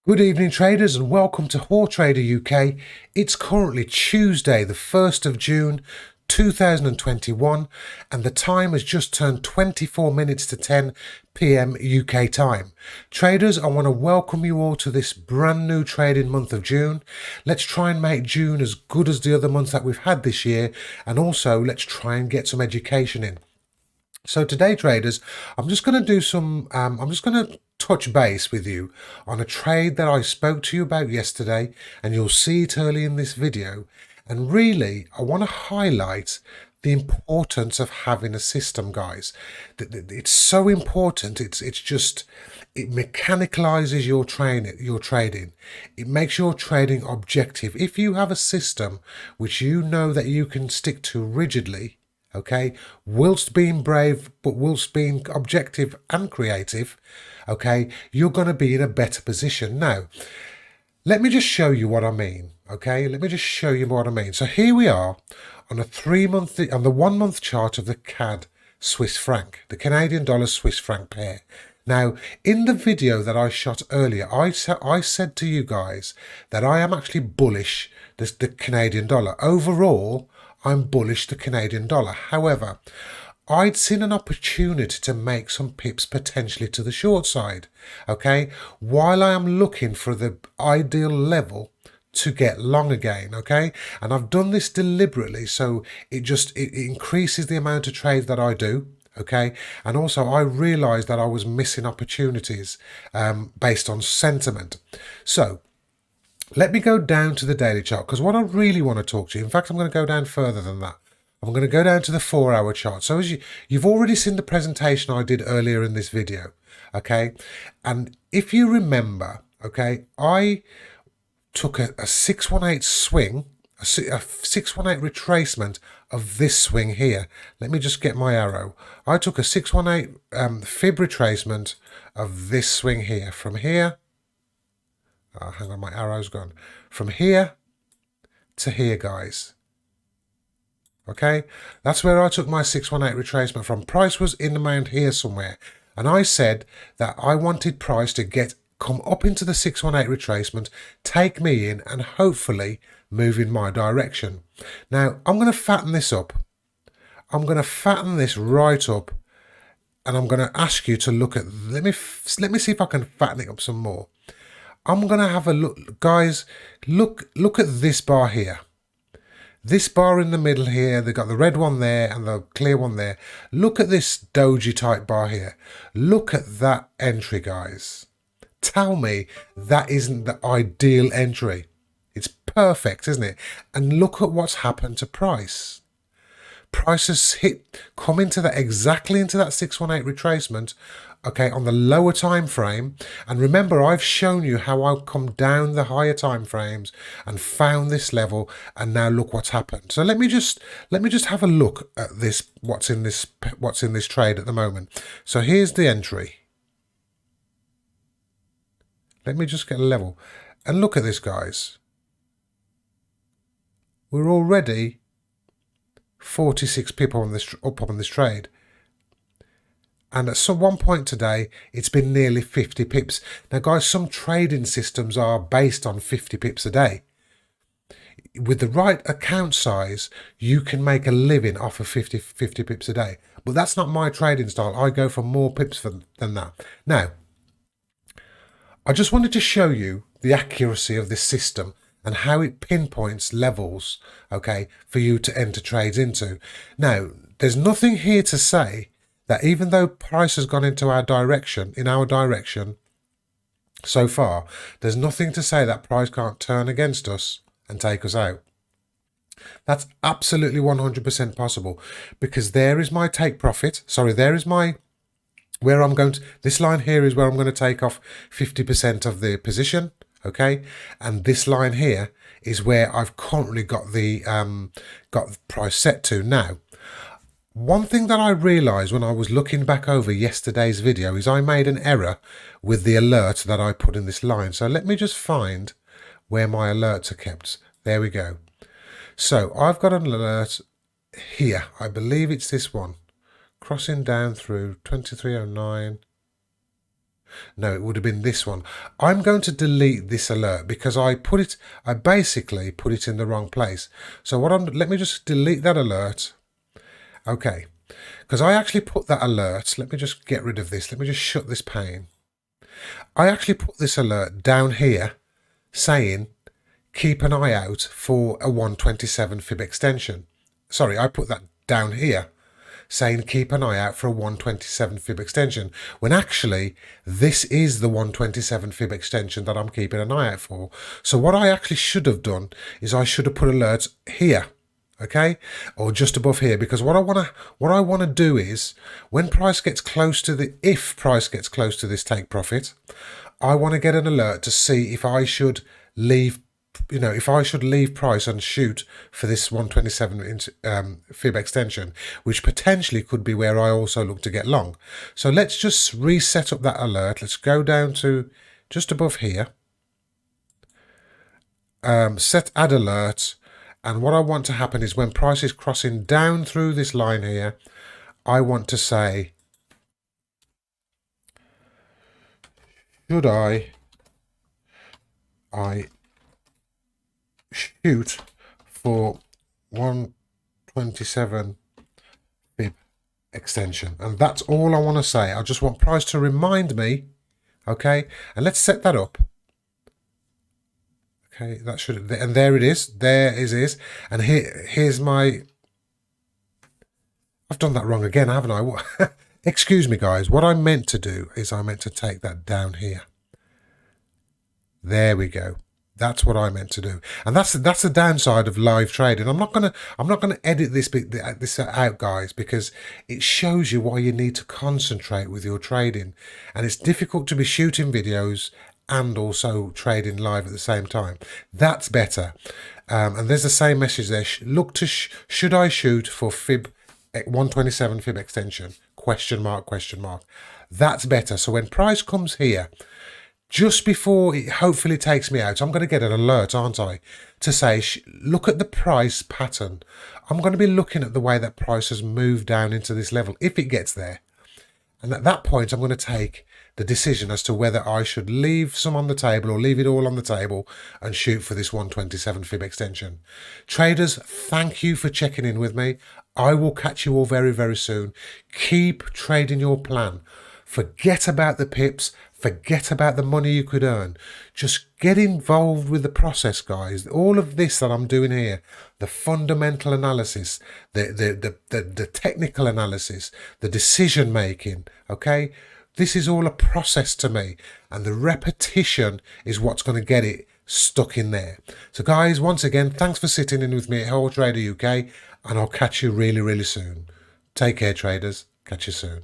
Good evening traders and welcome to Hautrader UK. It's currently Tuesday the 1st of June 2021 and the time has just turned 24 minutes to 10 p.m. UK time. Traders, I want to welcome you all to this brand new trading month of June. Let's try and make June as good as the other months that we've had this year, and also let's try and get some education in. So today, traders, I'm just going to touch base with you on a trade that I spoke to you about yesterday, and you'll see it early in this video. And really, I want to highlight the importance of having a system, guys. It's so important. It mechanicalizes your trading. It makes your trading objective. If you have a system which you know that you can stick to rigidly, okay, whilst being brave but whilst being objective and creative, okay, you're going to be in a better position. Now let me just show you what I mean. So here we are on a 3 month, on the 1 month chart of the CAD Swiss franc, the Canadian dollar Swiss franc pair. Now, in the video that I shot earlier, I said to you guys that I am actually bullish the Canadian dollar. Overall, I'm bullish the Canadian dollar. However, I'd seen an opportunity to make some pips potentially to the short side, okay, while I am looking for the ideal level to get long again, okay, and I've done this deliberately so it increases the amount of trades that I do, okay, and also I realized that I was missing opportunities based on sentiment. So let me go down to the daily chart, because what I really want to talk to you, in fact, I'm going to go down further than that. I'm going to go down to the 4-hour chart. So as you've already seen the presentation I did earlier in this video, okay? And if you remember, okay, I took a 618 swing, a 618 retracement of this swing here. Let me just get my arrow. I took a 618 fib retracement of this swing here, from here. Oh, hang on, my arrow's gone. From here to here, guys. Okay, that's where I took my 618 retracement from. Price was in around here somewhere, and I said that I wanted price to come up into the 618 retracement, take me in, and hopefully move in my direction. Now I'm going to fatten this up. I'm going to fatten this right up, and I'm going to ask you to look at. Let me see if I can fatten it up some more. I'm going to have a look, guys. Look at this bar here. This bar in the middle here, they've got the red one there and the clear one there. Look at this doji type bar here. Look at that entry, guys. Tell me that isn't the ideal entry. It's perfect, isn't it? And look at what's happened to price. Price has come into that, exactly into that 618 retracement, okay, on the lower time frame. And remember, I've shown you how I've come down the higher time frames and found this level, and now look what's happened. So let me just have a look at this, what's in this trade at the moment. So here's the entry. Let me just get a level and look at this, guys. We're already 46 pip on this, up on this trade, and at one point today it's been nearly 50 pips. Now guys, some trading systems are based on 50 pips a day. With the right account size, you can make a living off of 50 pips a day, but that's not my trading style. I go for more pips than that. Now I just wanted to show you the accuracy of this system and how it pinpoints levels, okay, for you to enter trades into. Now, there's nothing here to say that even though price has gone into our direction, so far, there's nothing to say that price can't turn against us and take us out. That's absolutely 100% possible, because there is my take profit. Sorry, there is my, where I'm going to, this line here is where I'm going to take off 50% of the position. Okay, and this line here is where I've currently got the price set to. Now, one thing that I realized when I was looking back over yesterday's video is I made an error with the alert that I put in this line. So let me just find where my alerts are kept. There we go. So I've got an alert here. I believe it's this one, crossing down through 2309. No, it would have been this one. I'm going to delete this alert because I basically put it in the wrong place. So let me just delete that alert. Okay, because I actually put that alert. Let me just get rid of this. Let me just shut this pane. I actually put this alert down here saying, keep an eye out for a 127 fib extension. Sorry, I put that down here saying keep an eye out for a 127 fib extension, when actually this is the 127 fib extension that I'm keeping an eye out for. So what I actually should have done is I should have put alerts here, okay, or just above here, because what I want to do is when price gets close to if price gets close to this take profit, I want to get an alert to see if I should leave, if I should leave price and shoot for this 127 fib extension, which potentially could be where I also look to get long. So let's just reset up that alert. Let's go down to just above here, set add alert. And what I want to happen is when price is crossing down through this line here, I want to say, should I shoot for 127 fib extension? And that's all I want to say. I just want price to remind me, okay? And let's set that up. Okay, that should, and there it is. There it is. And here's my, I've done that wrong again, haven't I? Excuse me, guys. What I meant to do is I meant to take that down here. There we go. That's what I meant to do, and that's the downside of live trading. I'm not gonna edit this out, guys, because it shows you why you need to concentrate with your trading, and it's difficult to be shooting videos and also trading live at the same time. That's better, and there's the same message there. Look to should I shoot for fib 127 fib extension? Question mark, question mark. That's better. So when price comes here, just before it hopefully takes me out, I'm going to get an alert, aren't I, to say, look at the price pattern. I'm going to be looking at the way that price has moved down into this level, if it gets there. And at that point, I'm going to take the decision as to whether I should leave some on the table or leave it all on the table and shoot for this 127 fib extension. Traders, thank you for checking in with me. I will catch you all very, very soon. Keep trading your plan. Forget about the pips. Forget about the money you could earn. Just get involved with the process, guys. All of this that I'm doing here, the fundamental analysis, the technical analysis, the decision making, okay? This is all a process to me, and the repetition is what's going to get it stuck in there. So guys, once again, thanks for sitting in with me at Hautrader UK, and I'll catch you really, really soon. Take care, traders. Catch you soon.